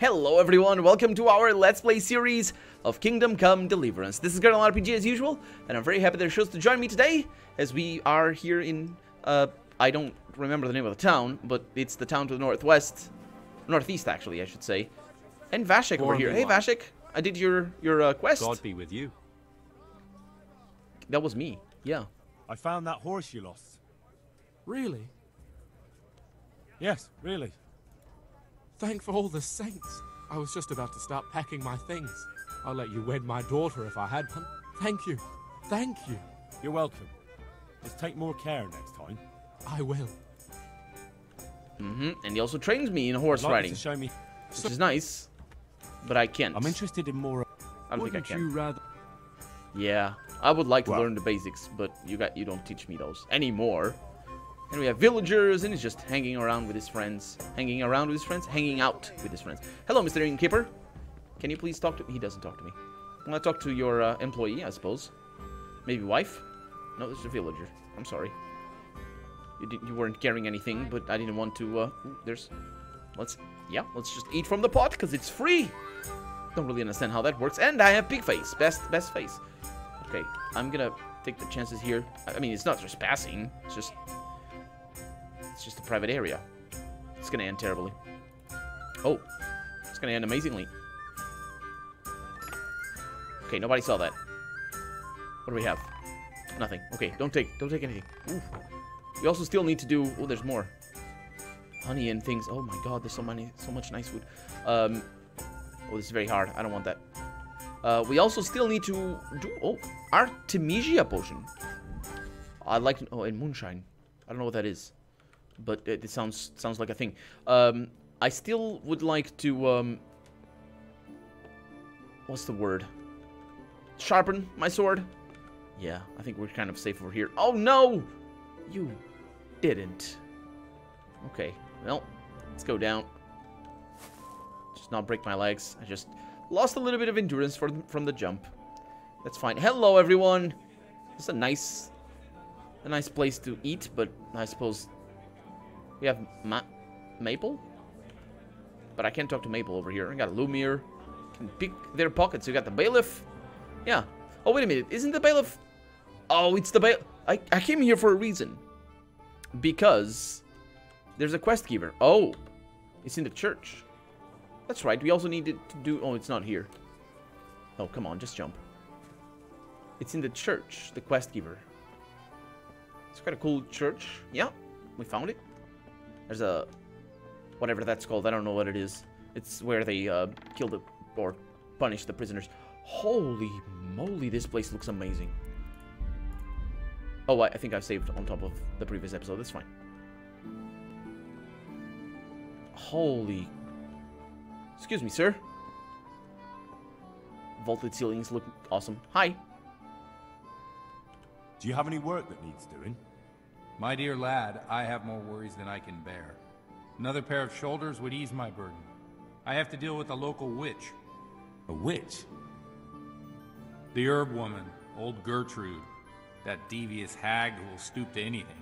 Hello everyone, welcome to our Let's Play series of Kingdom Come Deliverance. This is Gertrude RPG as usual, and I'm very happy that you chose to join me today, as we are here in, I don't remember the name of the town, but it's the town to the northeast actually, I should say. And Vashik over here. Hey Vashik, I did your quest. God be with you. That was me, yeah. I found that horse you lost. Really? Yes, really. Thank all the saints. I was just about to start packing my things. I'll let you wed my daughter if I had one. Thank you. Thank you. You're welcome. Just take more care next time. I will. And he also trains me in horse riding, To show me. which is nice, but I can't. I'm interested in more. I don't think I can. You rather? Yeah, I would like to learn the basics, but you don't teach me those anymore. And we have villagers, and he's just hanging around with his friends. Hanging out with his friends. Hello, Mr. Innkeeper. Can you please talk to me? He doesn't talk to me. I want to talk to your employee, I suppose. Maybe wife? No, this is a villager. I'm sorry. You weren't carrying anything, but I didn't want to, let's just eat from the pot, because it's free. Don't really understand how that works. And I have pig face. Best face. Okay, I'm gonna take the chances here. I mean, it's not just passing. It's just a private area. It's gonna end terribly. Oh, it's gonna end amazingly. Okay, nobody saw that. What do we have? Nothing. Okay, don't take anything. Ooh. We also still need to do. Oh, there's more. Honey and things. Oh my God, there's so much nice food. Oh, this is very hard. I don't want that. We also still need to do. Oh, Artemisia potion. I'd like to. Oh, and moonshine. I don't know what that is, but it sounds like a thing. I still would like to. What's the word? Sharpen my sword. Yeah, I think we're kind of safe over here. Oh no, you didn't. Okay, well, let's go down. Just not break my legs. I just lost a little bit of endurance from the jump. That's fine. Hello, everyone. It's a nice place to eat, but I suppose we have Maple. But I can't talk to Maple over here. I got Lumir. Can pick their pockets. We got the bailiff. Yeah. Oh, wait a minute. Isn't the bailiff? Oh, it's the bailiff. I came here for a reason. Because there's a quest giver. Oh, it's in the church. That's right. We also needed to do. Oh, it's not here. Oh, come on, just jump. It's in the church. The quest giver. It's quite a cool church. Yeah, we found it. There's a whatever that's called. I don't know what it is. It's where they kill or punish the prisoners. Holy moly, this place looks amazing. Oh, I think I saved on top of the previous episode. That's fine. Holy. Excuse me, sir. Vaulted ceilings look awesome. Hi. Do you have any work that needs doing? My dear lad, I have more worries than I can bear. Another pair of shoulders would ease my burden. I have to deal with a local witch. A witch? The herb woman, old Gertrude. That devious hag who will stoop to anything.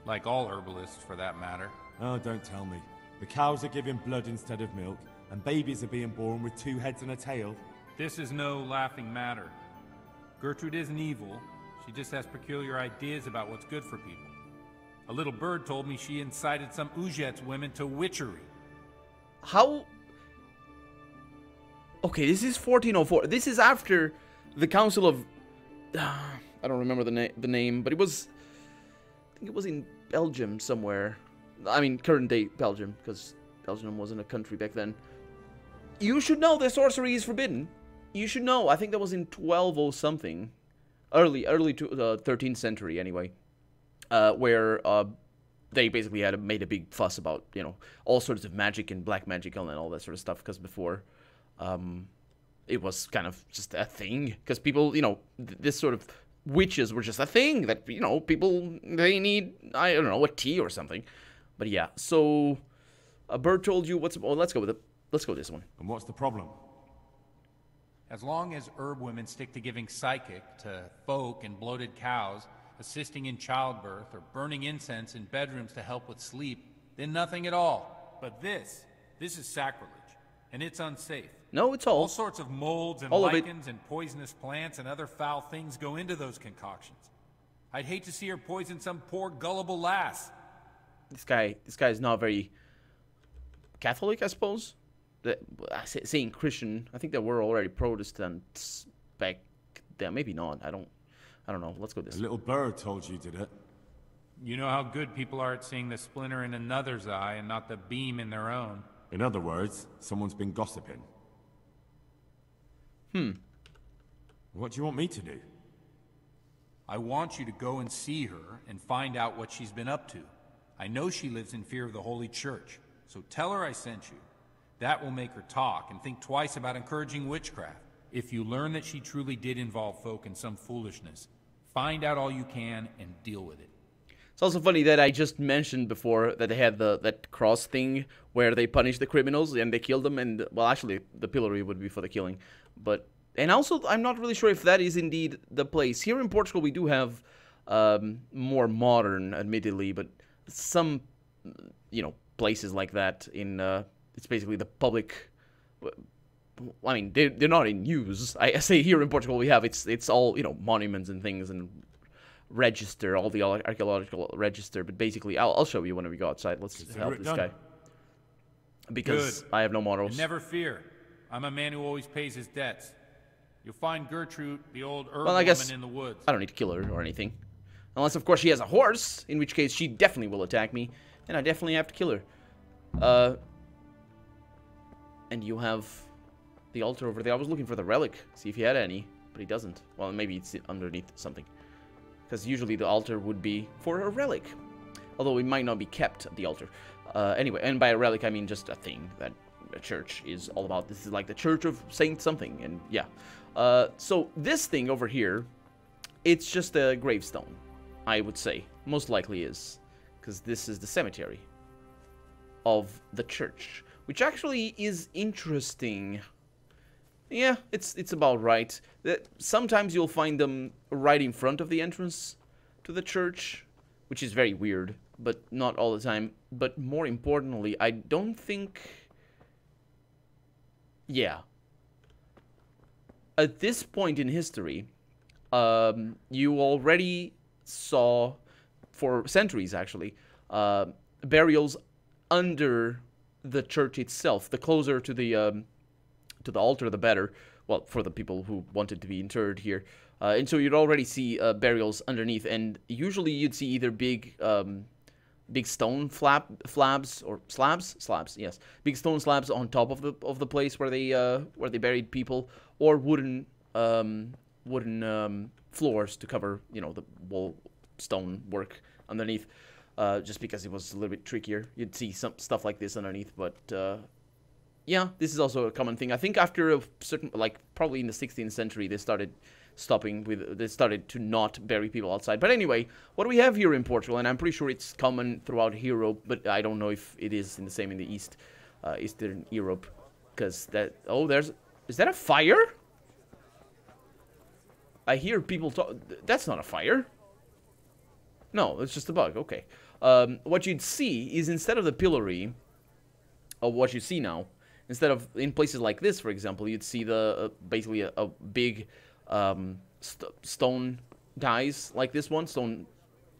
Like all herbalists, for that matter. Oh, don't tell me. The cows are giving blood instead of milk, and babies are being born with 2 heads and a tail. This is no laughing matter. Gertrude isn't evil. She just has peculiar ideas about what's good for people. A little bird told me she incited some Ujet's women to witchery. How? Okay, this is 1404. This is after the Council of... I don't remember the name, but it was... I think it was in Belgium somewhere. I mean, current day Belgium, because Belgium wasn't a country back then. You should know that sorcery is forbidden. You should know. I think that was in 1200 something. Early to 13th century, anyway. Where they basically made a big fuss about, you know, all sorts of magic and black magic and all that sort of stuff. Because before, it was kind of just a thing. Because people, you know, this sort of witches were just a thing that, you know, people, they need, I don't know, a tea or something. But yeah, so a bird told you what's... Oh, let's go with it. Let's go with this one. And what's the problem? As long as herb women stick to giving psychic to folk and bloated cows, assisting in childbirth, or burning incense in bedrooms to help with sleep, then nothing at all. But this is sacrilege. and it's unsafe. No, it's All all. sorts of molds and All of it. lichens and poisonous plants and other foul things go into those concoctions. I'd hate to see her poison some poor gullible lass. This guy is not very Catholic, I suppose. Saying Christian, I think there were already Protestants back then. Maybe not. I don't know. Let's go this A way. little bird told you, did it? You know how good people are at seeing the splinter in another's eye and not the beam in their own. In other words, someone's been gossiping. What do you want me to do? I want you to go and see her and find out what she's been up to. I know she lives in fear of the Holy Church, so tell her I sent you. That will make her talk and think twice about encouraging witchcraft. If you learn that she truly did involve folk in some foolishness, find out all you can and deal with it. It's also funny that I just mentioned before that they had that cross thing where they punish the criminals and they kill them, and well, actually the pillory would be for the killing, and also I'm not really sure if that is indeed the place. Here in Portugal we do have more modern, admittedly, but some places like that in it's basically the public. I mean, they're not in use. I say here in Portugal we have it's all monuments and things and register, all the archaeological register, but basically I'll show you when we go outside. Let's help this guy because Good. I have no morals. And never fear. I'm a man who always pays his debts. You'll find Gertrude the Old Earl Well, I guess woman in the woods. I don't need to kill her or anything, unless of course she has a horse, in which case she definitely will attack me, and I definitely have to kill her. And you have the altar over there. I was looking for the relic, see if he had any, but he doesn't. Well, maybe it's underneath something. Because usually the altar would be for a relic. Although it might not be kept at the altar. Anyway, and by a relic I mean just a thing that a church is all about. This is like the church of Saint something, and yeah. So this thing over here, it's just a gravestone, I would say. Most likely is. Because this is the cemetery of the church. Which actually is interesting. Yeah, it's about right. Sometimes you'll find them right in front of the entrance to the church, which is very weird, but not all the time. But more importantly, I don't think... Yeah. At this point in history, you already saw, for centuries actually, burials under the church itself. The closer to the altar, the better. Well, for the people who wanted to be interred here. And so you'd already see burials underneath, and usually you'd see either big stone slabs, yes, big stone slabs on top of the place where they buried people, or wooden floors to cover the wall stone work underneath. Just because it was a little bit trickier, you'd see some stuff like this underneath, but. Yeah, this is also a common thing. I think after a certain, probably in the 16th century, they started to not bury people outside. But anyway, what do we have here in Portugal? And I'm pretty sure it's common throughout Europe, but I don't know if it is the same in the Eastern Europe. Because is that a fire? I hear people talk, that's not a fire. No, it's just a bug, okay. What you'd see is instead of the pillory, of what you see now, instead of in places like this, for example, you'd see basically a big stone dies like this one, stone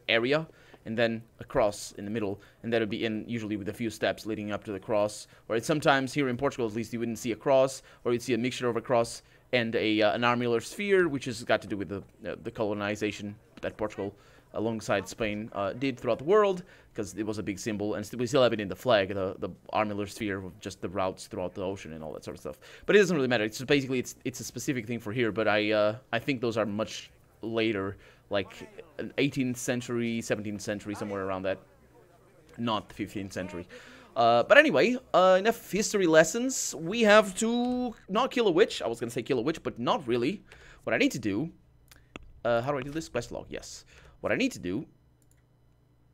area, and then a cross in the middle, and that would be usually with a few steps leading up to the cross. Or sometimes here in Portugal, at least, you wouldn't see a cross, or you'd see a mixture of a cross and an armillaire sphere, which has got to do with the colonization that Portugal, alongside Spain, did throughout the world, because it was a big symbol, and we still have it in the flag, the armillaire sphere, with just the routes throughout the ocean and all that sort of stuff. But it doesn't really matter. It's just basically it's a specific thing for here. But I think those are much later, like 18th century, 17th century, somewhere around that, not the 15th century. But anyway, enough history lessons. We have to not kill a witch. I was gonna say kill a witch, but not really. What I need to do. How do I do this? Quest log. Yes. What I need to do...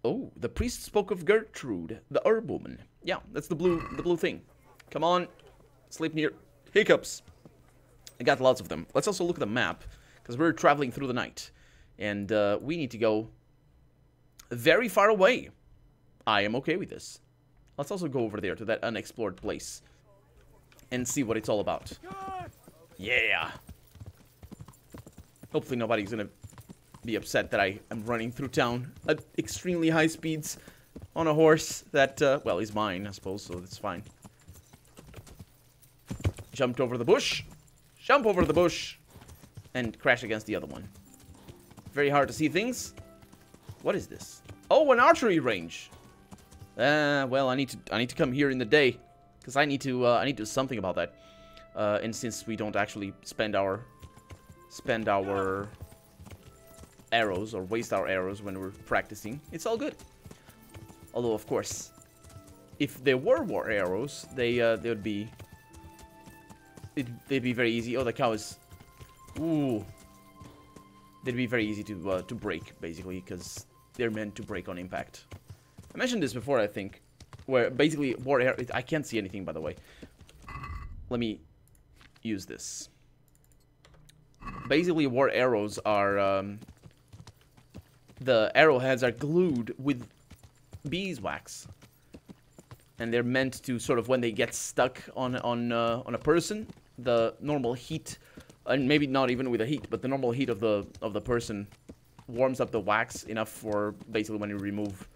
Oh, the priest spoke of Gertrude, the herb woman. Yeah, that's the blue thing. Come on, Sleipnir. Hiccups. I got lots of them. Let's also look at the map, because we're traveling through the night. And we need to go very far away. I am okay with this. Let's also go over there to that unexplored place. and see what it's all about. Yeah. Hopefully nobody's gonna be upset that I am running through town at extremely high speeds on a horse that, well, is mine, I suppose, so that's fine. Jumped over the bush. Jump over the bush. And crash against the other one. Very hard to see things. What is this? Oh, an archery range. Well, I need to come here in the day, because I need to do something about that. And since we don't actually spend our arrows or waste our arrows when we're practicing, it's all good. Although, of course, if there were war arrows, they would be they'd be very easy. Oh, the cow is, ooh, they'd be very easy to break, basically, because they're meant to break on impact. I mentioned this before, I think, where basically war arrow. I can't see anything, by the way. Let me use this. Basically, war arrows are the arrowheads are glued with beeswax, and they're meant to sort of, when they get stuck on a person, the normal heat, and maybe not even with the heat, but the normal heat of the person warms up the wax enough for basically when you remove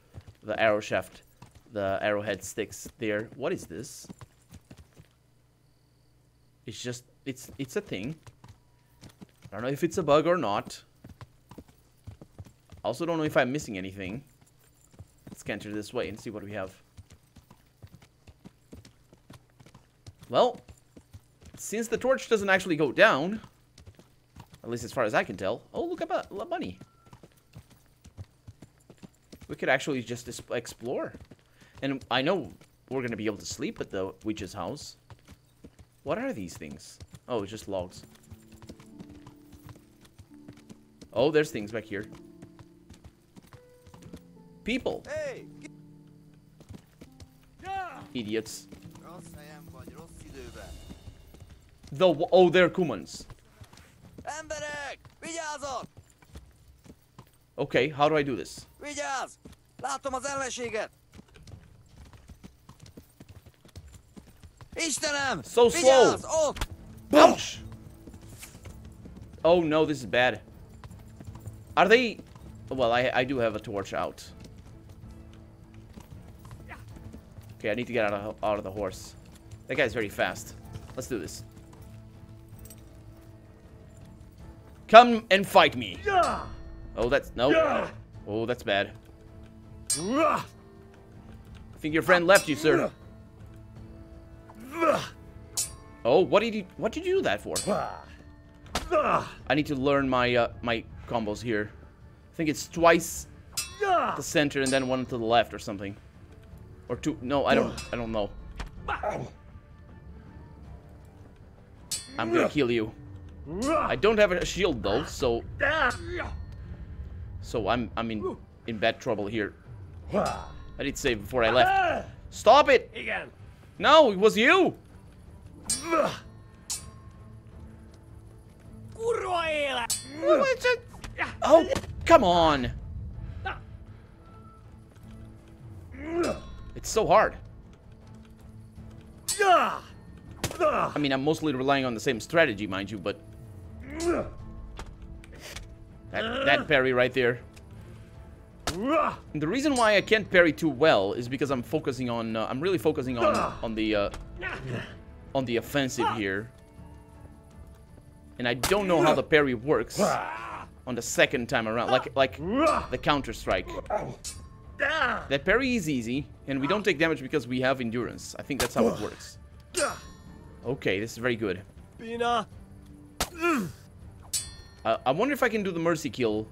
the arrow shaft, the arrowhead sticks there. What is this? It's just, it's a thing. I don't know if it's a bug or not. I also don't know if I'm missing anything. Let's canter this way and see what we have. Well, since the torch doesn't actually go down, at least as far as I can tell. Oh, look at a bunny. We could actually just explore. And I know we're going to be able to sleep at the witch's house. What are these things? Oh, it's just logs. Oh, there's things back here. People. Hey. Idiots. Oh, they're Kumans. Emberek! Vigyázok! Okay, how do I do this? Vigyázz! Látom az ellenséget! Istenem! So slow! Vigyázz! Ott! Ouch! Oh no, this is bad. Are they... Well, I do have a torch out. Okay, I need to get out of the horse. That guy's very fast. Let's do this. Come and fight me. Oh, that's... No. Oh, that's bad. I think your friend left you, sir. Oh, what did you do that for? I need to learn my my combos here. I think it's twice the center and then one to the left or something. Or two. No, I don't know. I'm gonna kill you. I don't have a shield though, so I'm in bad trouble here. I did save before I left. Stop it! No, it was you. Oh, come on. It's so hard. I mean, I'm mostly relying on the same strategy, mind you, but that parry right there. And the reason why I can't parry too well is because I'm focusing on I'm really focusing on the offensive here. And I don't know how the parry works on the second time around, like the counter strike. That parry is easy, and we don't take damage because we have endurance. I think that's how it works. Okay, this is very good. I wonder if I can do the mercy kill.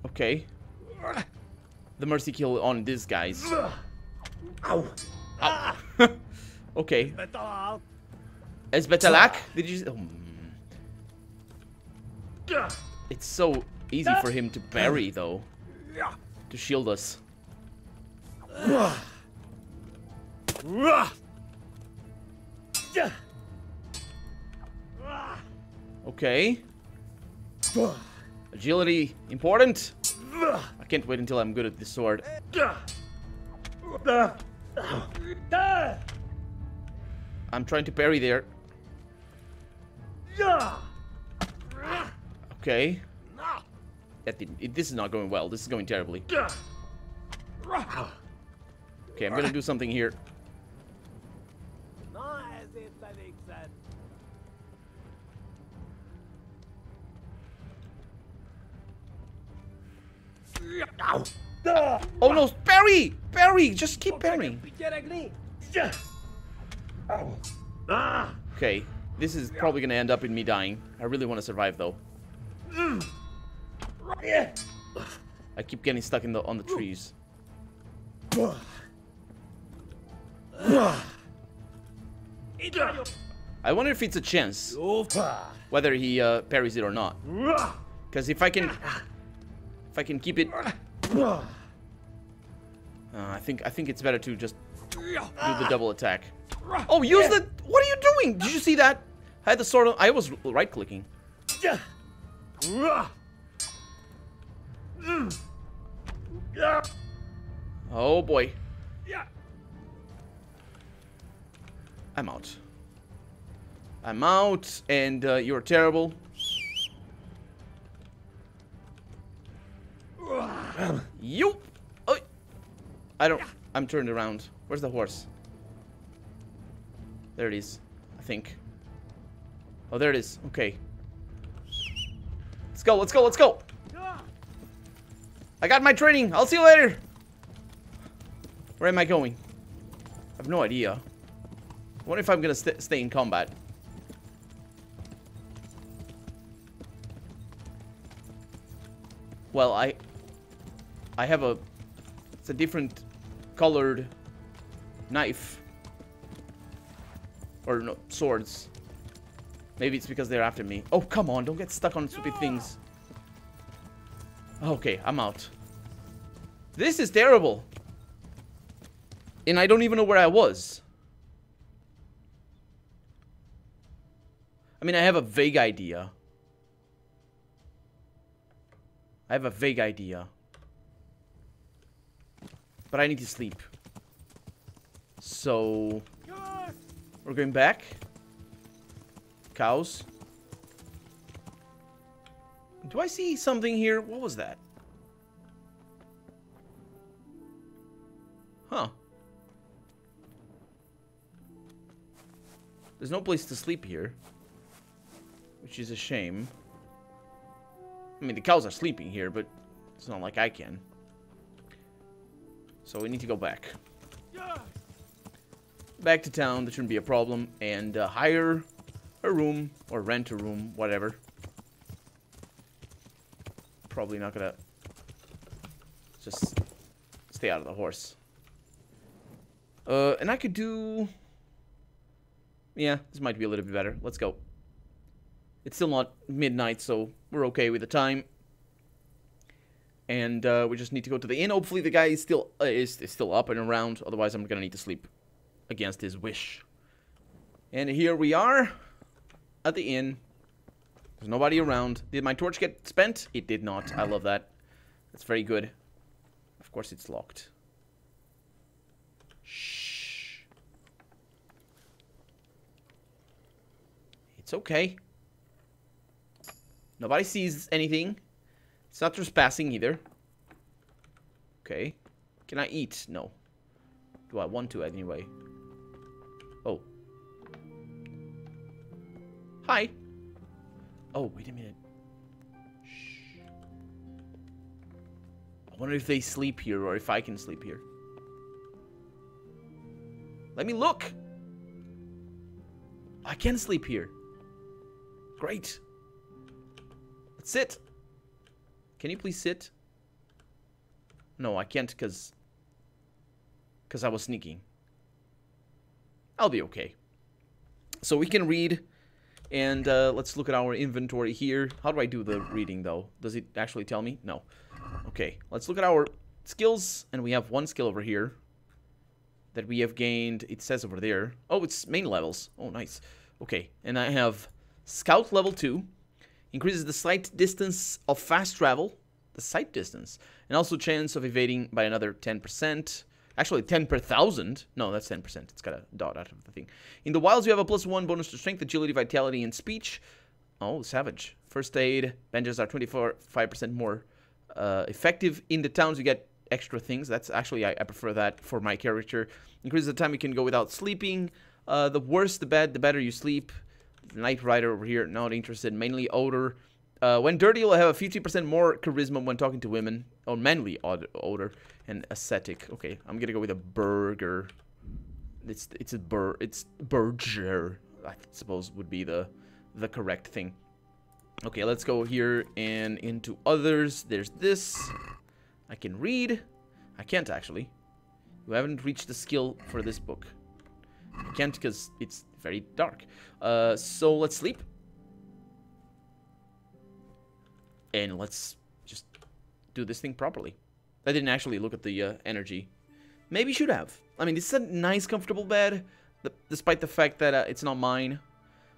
Okay. The mercy kill on these guys. Ow. Okay. Esbetalak? Did you... Oh. It's so easy for him to parry, though. To shield us. Okay. Agility, important. I can't wait until I'm good at this sword. I'm trying to parry there. Okay. This is not going well. This is going terribly. Okay, I'm gonna do something here. Oh no, parry! Parry! Just keep parrying. Okay, this is probably gonna end up in me dying. I really want to survive though. I keep getting stuck in on the trees. I wonder if it's a chance whether he parries it or not. Because if I can keep it, I think it's better to just do the double attack. Oh, use the. What are you doing? Did you see that? I had the sword on. I was right clicking. Oh boy. I'm out. I'm out, and you're terrible. You. Oh, I don't. I'm turned around. Where's the horse? There it is. I think. Oh, there it is. Okay. Let's go. Let's go. Let's go. I got my training. I'll see you later. Where am I going? I have no idea. I wonder if I'm gonna stay in combat. Well, I have a. It's a different colored knife. Or no, swords. Maybe it's because they're after me. Oh, come on. Don't get stuck on stupid things. Okay, I'm out. This is terrible. And I don't even know where I was. I mean, I have a vague idea. But I need to sleep. So we're going back. Cows. Do I see something here? What was that? Huh. There's no place to sleep here. Which is a shame. I mean, the cows are sleeping here, but it's not like I can. So we need to go back. Back to town. That shouldn't be a problem. And hire a room. Or rent a room. Whatever. Probably not gonna just stay out of the horse. And I could do. Yeah, this might be a little bit better. Let's go. It's still not midnight, so we're okay with the time. And we just need to go to the inn. Hopefully the guy is still up and around. Otherwise, I'm gonna need to sleep against his wish. And here we are at the inn. There's nobody around. Did my torch get spent? It did not. I love that. That's very good. Of course it's locked. Shh. It's okay. Nobody sees anything. It's not trespassing either. Okay. Can I eat? No. Do I want to anyway? Oh. Hi. Oh, wait a minute. Shh. I wonder if they sleep here or if I can sleep here. Let me look. I can sleep here. Great. Let's sit. Can you please sit? No, I can't because I was sneaking. I'll be okay. So we can read, and let's look at our inventory here. How do I do the reading, though? Does it actually tell me? No. Okay, let's look at our skills, and we have one skill over here that we have gained. It says over there. Oh, it's main levels. Oh, nice. Okay, and I have Scout level 2. Increases the sight distance of fast travel. The sight distance. And also chance of evading by another 10%. Actually, 10 per 1,000. No, that's 10%. It's got a dot out of the thing. In the wilds, you have a +1 bonus to strength, agility, vitality, and speech. Oh, savage. First aid. Bandages are 25% more effective. In the towns, you get extra things. That's actually, I prefer that for my character. Increases the time you can go without sleeping. The worse the bed, the better you sleep. Knight Rider over here, not interested. Mainly odor. When dirty, you'll have a 50% more charisma when talking to women. Oh, manly odor and ascetic. Okay, I'm gonna go with a burger. It's burger, I suppose would be the correct thing. Okay, let's go here and into others. There's this. I can read. I can't actually. You haven't reached the skill for this book. I can't because it's very dark. So let's sleep. And let's just do this thing properly. I didn't actually look at the energy. Maybe should have. I mean, it's a nice, comfortable bed, despite the fact that it's not mine.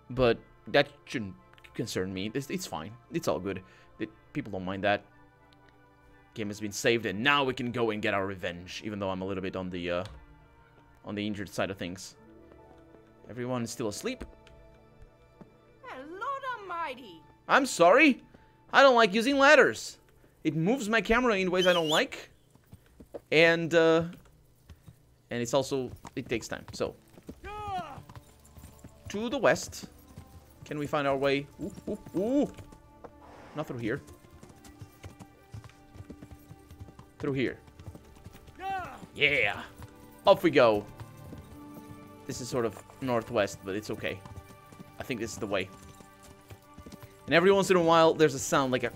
But that shouldn't concern me. It's fine. It's all good. People don't mind that. Game has been saved, and now we can go and get our revenge. Even though I'm a little bit on the injured side of things. Everyone is still asleep. Lord Almighty! I'm sorry. I don't like using ladders. It moves my camera in ways I don't like. And it's also, it takes time. So, to the west. Can we find our way? Ooh, ooh, ooh. Not through here. Through here. Yeah. Off we go. This is sort of northwest, but it's okay. I think this is the way. And every once in a while, there's a sound, like a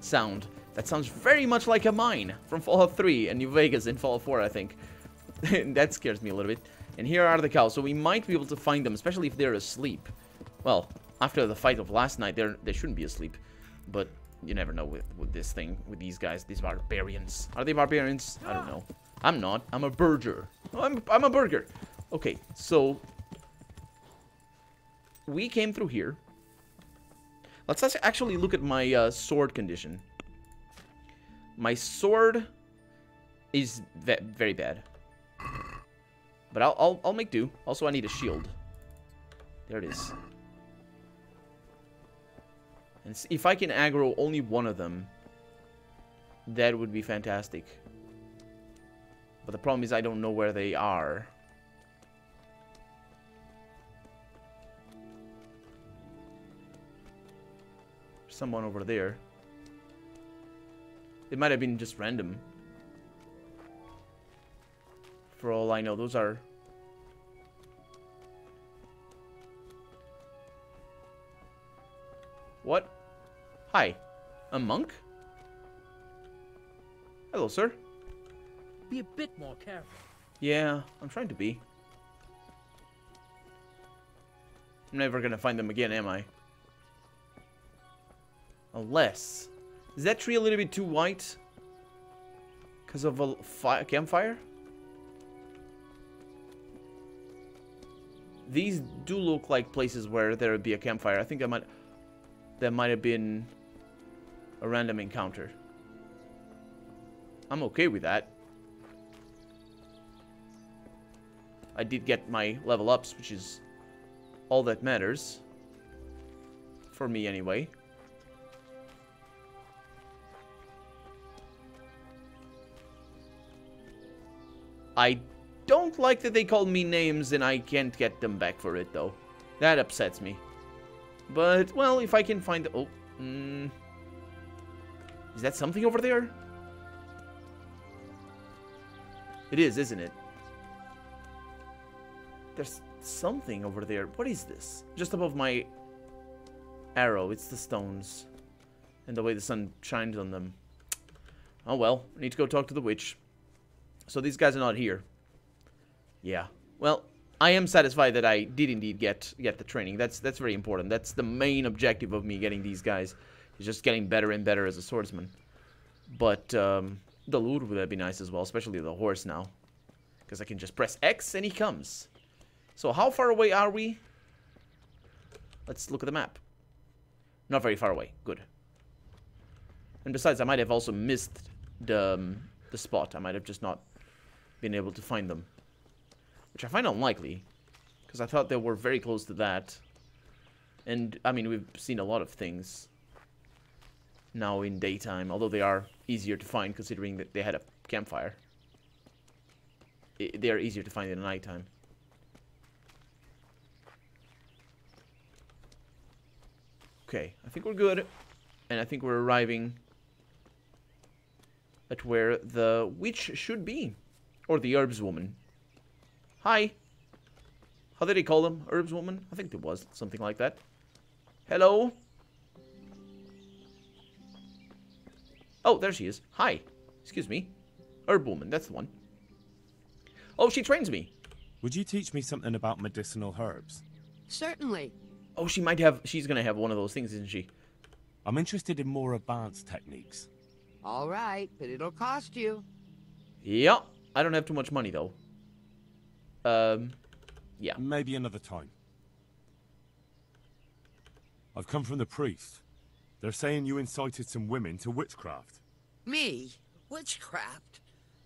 sound. That sounds very much like a mine from Fallout 3 and New Vegas in Fallout 4, I think. That scares me a little bit. And here are the cows, so we might be able to find them, especially if they're asleep. Well, after the fight of last night, they shouldn't be asleep. But you never know with this thing, with these guys, these barbarians. Are they barbarians? I don't know. I'm not. I'm a burger. Oh, I'm a burger. Okay, so we came through here. Let's actually look at my sword condition. My sword is very bad, but I'll make do. Also, I need a shield. There it is. And if I can aggro only one of them, that would be fantastic. But the problem is I don't know where they are. Someone over there. It might have been just random. For all I know, those are... What? Hi. A monk? Hello, sir. Be a bit more careful. Yeah, I'm trying to be. I'm never gonna find them again, am I? Unless... Is that tree a little bit too white? Because of a campfire? These do look like places where there would be a campfire. I think that might have been a random encounter. I'm okay with that. I did get my level ups, which is all that matters. For me, anyway. I don't like that they called me names and I can't get them back for it, though. That upsets me. But, well, if I can find... Oh, is that something over there? It is, isn't it? There's something over there. What is this? Just above my arrow. It's the stones. And the way the sun shines on them. Oh, well. I need to go talk to the witch. So these guys are not here. Yeah. Well, I am satisfied that I did indeed get the training. That's very important. That's the main objective of me getting these guys. Is just getting better and better as a swordsman. But the loot would be nice as well, especially the horse now. Because I can just press X and he comes. So how far away are we? Let's look at the map. Not very far away. Good. And besides, I might have also missed the spot. I might have just not been able to find them. Which I find unlikely, because I thought they were very close to that. And, I mean, we've seen a lot of things now in daytime, although they are easier to find considering that they had a campfire. They are easier to find in the nighttime. Okay, I think we're good. And I think we're arriving at where the witch should be. Or the herbs woman. Hi. How did he call them? Herbs woman? I think it was something like that. Hello? Oh, there she is. Hi. Excuse me. Herb woman, that's the one. Oh, she trains me. Would you teach me something about medicinal herbs? Certainly. Oh, she might have... She's gonna have one of those things, isn't she? I'm interested in more advanced techniques. All right, but it'll cost you. Yeah. I don't have too much money, though. Yeah. Maybe another time. I've come from the priest. They're saying you incited some women to witchcraft. Me? Witchcraft?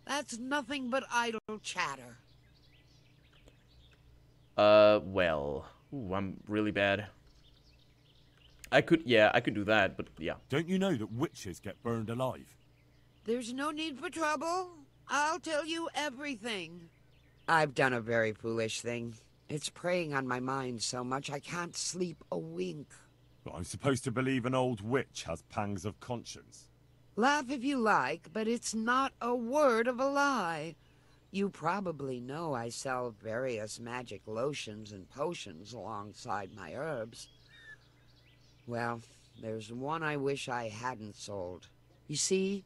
That's nothing but idle chatter. Well... Ooh, I'm really bad. I could do that, but yeah. Don't you know that witches get burned alive? There's no need for trouble. I'll tell you everything. I've done a very foolish thing. It's preying on my mind so much I can't sleep a wink. But I'm supposed to believe an old witch has pangs of conscience. Laugh if you like, but it's not a word of a lie. You probably know I sell various magic lotions and potions alongside my herbs. Well, there's one I wish I hadn't sold. You see,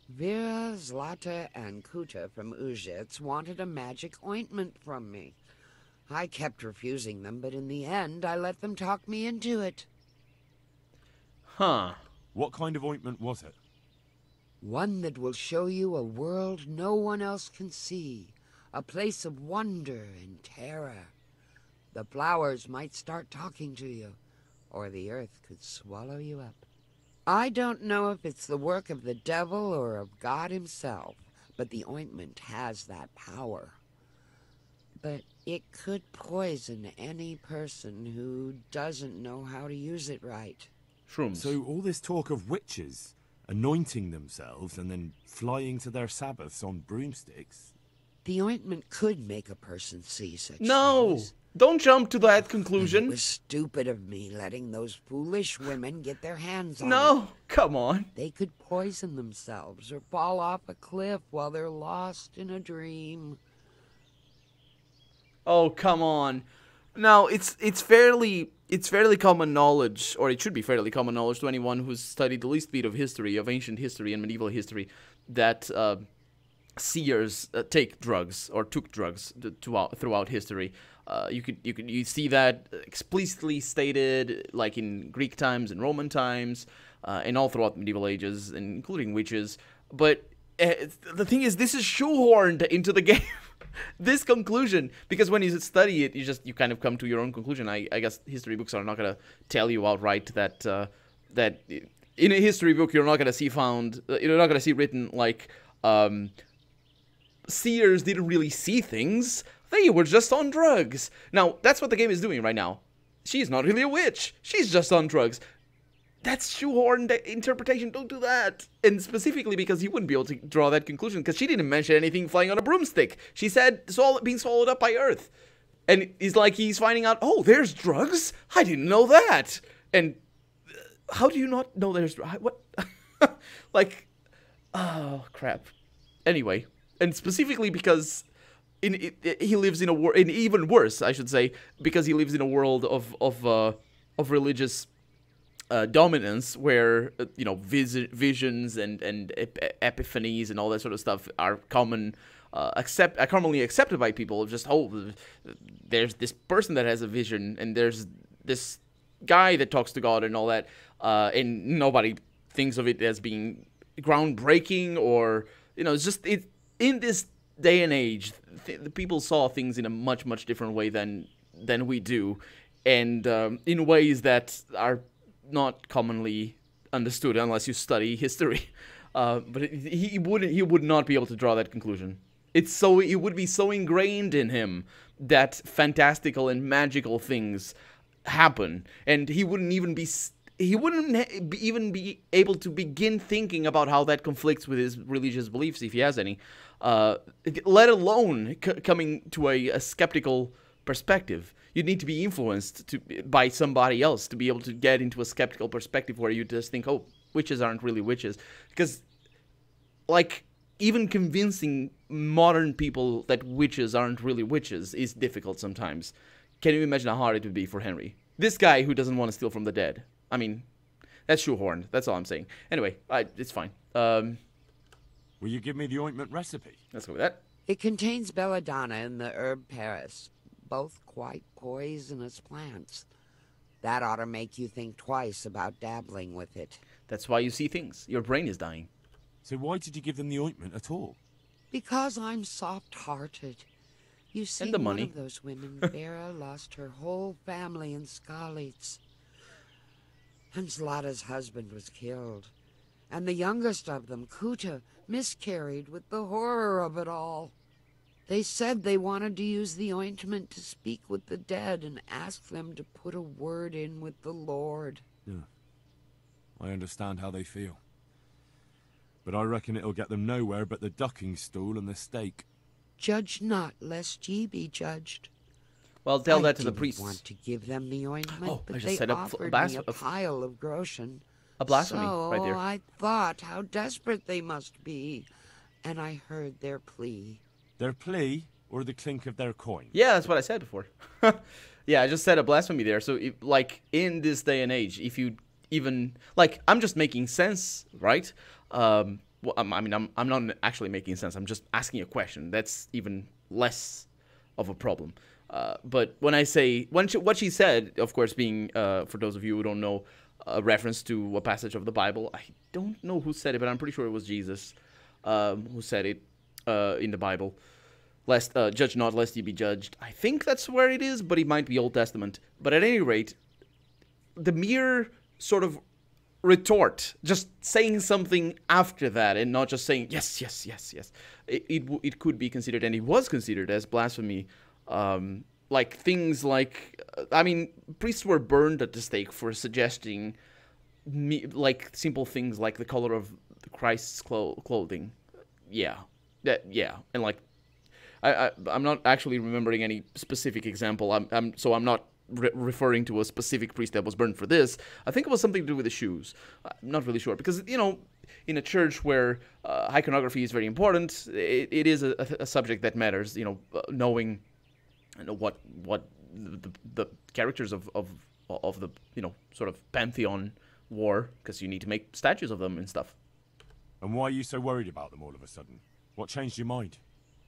Vera, Zlata, and Kuta from Uzhitz wanted a magic ointment from me. I kept refusing them, but in the end, I let them talk me into it. Huh. What kind of ointment was it? One that will show you a world no one else can see. A place of wonder and terror. The flowers might start talking to you, or the earth could swallow you up. I don't know if it's the work of the devil or of God himself, but the ointment has that power. But it could poison any person who doesn't know how to use it right. Shrooms. So all this talk of witches anointing themselves and then flying to their sabbaths on broomsticks. The ointment could make a person see such No! things. Don't jump to that It conclusion. was stupid of me letting those foolish women get their hands on it. No! Come on. They could poison themselves or fall off a cliff while they're lost in a dream. Oh, come on. Now, it's fairly common knowledge, or it should be fairly common knowledge to anyone who's studied the least bit of history, of ancient history and medieval history, that seers take drugs or took drugs throughout history. You see that explicitly stated, like in Greek times and Roman times, and all throughout the medieval ages, including witches. But the thing is, this is shoehorned into the game. This conclusion, because when you study it, you kind of come to your own conclusion. I guess history books are not going to tell you outright that in a history book you're not going to see written like seers didn't really see things. They were just on drugs. Now, that's what the game is doing right now. She's not really a witch. She's just on drugs. That's shoehorned interpretation. Don't do that. And specifically because you wouldn't be able to draw that conclusion because she didn't mention anything flying on a broomstick. She said being swallowed up by Earth. And it's like he's finding out, oh, there's drugs? I didn't know that. And how do you not know there's drugs? What? Like, oh, crap. Anyway, and specifically because he lives in a world, and even worse, I should say, because he lives in a world of religious dominance, where visions and epiphanies and all that sort of stuff are commonly accepted by people. Just there's this person that has a vision, and there's this guy that talks to God and all that, and nobody thinks of it as being groundbreaking or it's just in this day and age. The people saw things in a much different way than we do, and in ways that are not commonly understood unless you study history. But he would not be able to draw that conclusion. it would be so ingrained in him that fantastical and magical things happen, and he wouldn't even be able to begin thinking about how that conflicts with his religious beliefs, if he has any, let alone coming to a skeptical perspective. You'd need to be influenced by somebody else to be able to get into a skeptical perspective where you just think, oh, witches aren't really witches. Because, like, even convincing modern people that witches aren't really witches is difficult sometimes. Can you imagine how hard it would be for Henry? This guy who doesn't want to steal from the dead. I mean, that's shoehorned. That's all I'm saying. Anyway, it's fine. Will you give me the ointment recipe? Let's go with that. It contains belladonna and the herb Paris, both quite poisonous plants. That ought to make you think twice about dabbling with it. That's why you see things. Your brain is dying. So why did you give them the ointment at all? Because I'm soft-hearted. You see, And the money. One of those women, Vera, lost her whole family in Skalitz. And Zlata's husband was killed. And the youngest of them, Kuta, miscarried with the horror of it all. They said they wanted to use the ointment to speak with the dead and ask them to put a word in with the Lord. Yeah. I understand how they feel. But I reckon it'll get them nowhere but the ducking stool and the stake. Judge not, lest ye be judged. Well, tell I that to the didn't priests. want to give them the ointment, Oh, I but just they said a offered blas- me a a- pile of groschen. A blasphemy So right there. I thought how desperate they must be, and I heard their plea. Their plea or the clink of their coin? Yeah, that's what I said before. Yeah, I just said a blasphemy there. So, like, in this day and age, if you even... Like, I'm just making sense, right? Well, I mean, I'm not actually making sense. I'm just asking a question. That's even less of a problem. But when I say... what she said, of course, being, for those of you who don't know, a reference to a passage of the Bible. I don't know who said it, but I'm pretty sure it was Jesus who said it in the Bible. Lest judge not, lest ye be judged. I think that's where it is, but it might be Old Testament. But at any rate, the mere sort of retort, just saying something after that, and not just saying yes, yes, yes, yes, it could be considered, and it was considered as blasphemy. Like things like, I mean, priests were burned at the stake for suggesting, like simple things like the color of Christ's clothing. Yeah, and like. I'm not actually remembering any specific example. I'm not referring to a specific priest that was burned for this. I think it was something to do with the shoes. I'm not really sure because in a church where iconography is very important, it is a subject that matters. Knowing what the characters of the sort of pantheon wore, because you need to make statues of them and stuff. And why are you so worried about them all of a sudden? What changed your mind?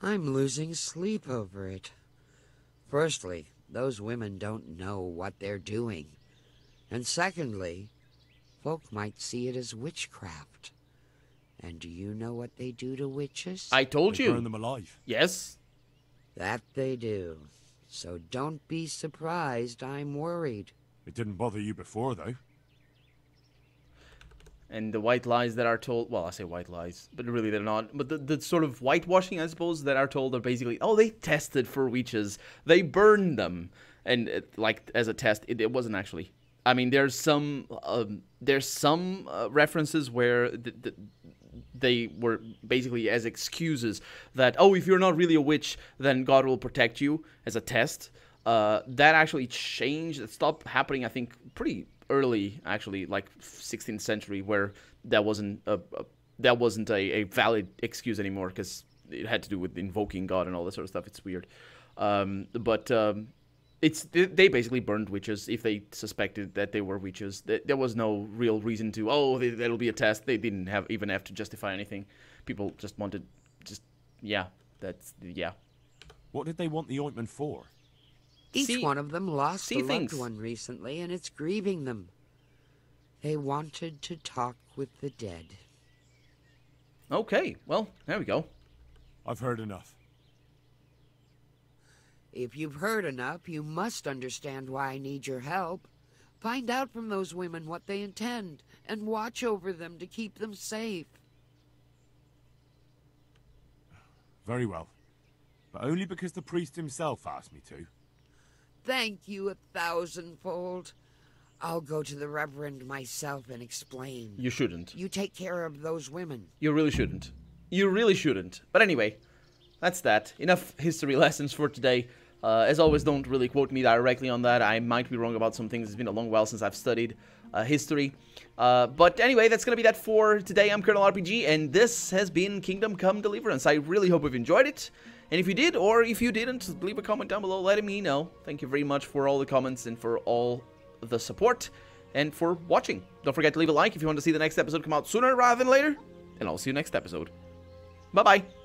I'm losing sleep over it. Firstly, those women don't know what they're doing. And secondly, folk might see it as witchcraft. And do you know what they do to witches? I told They you. burn them alive. Yes. That they do. So don't be surprised I'm worried. It didn't bother you before, though. And the white lies that are told, well, I say white lies, but really they're not. But the sort of whitewashing, I suppose, that are told are basically, oh, they tested for witches. They burned them. And like as a test, it wasn't actually. I mean, there's some references where they were basically as excuses that, oh, if you're not really a witch, then God will protect you as a test. That actually changed. It stopped happening, I think, pretty early, actually, like 16th century, where that wasn't a valid excuse anymore because it had to do with invoking God and all this sort of stuff. It's weird, but they basically burned witches if they suspected that they were witches. There was no real reason to that'll be a test. They didn't even have to justify anything. People just wanted What did they want the ointment for? Each one of them lost a loved things. one recently, and it's grieving them. They wanted to talk with the dead. Okay, well, there we go. I've heard enough. If you've heard enough, you must understand why I need your help. Find out from those women what they intend, and watch over them to keep them safe. Very well. but only because the priest himself asked me to. Thank you 1,000-fold. I'll go to the Reverend myself and explain. You shouldn't. You take care of those women. You really shouldn't. You really shouldn't. But anyway, that's that. Enough history lessons for today. As always, don't really quote me directly on that. I might be wrong about some things. It's been a long while since I've studied history. But anyway, that's going to be that for today. I'm Colonel RPG, and this has been Kingdom Come Deliverance. I really hope you've enjoyed it. And if you did, or if you didn't, leave a comment down below letting me know. Thank you very much for all the comments and for all the support and for watching. Don't forget to leave a like if you want to see the next episode come out sooner rather than later. And I'll see you next episode. Bye-bye.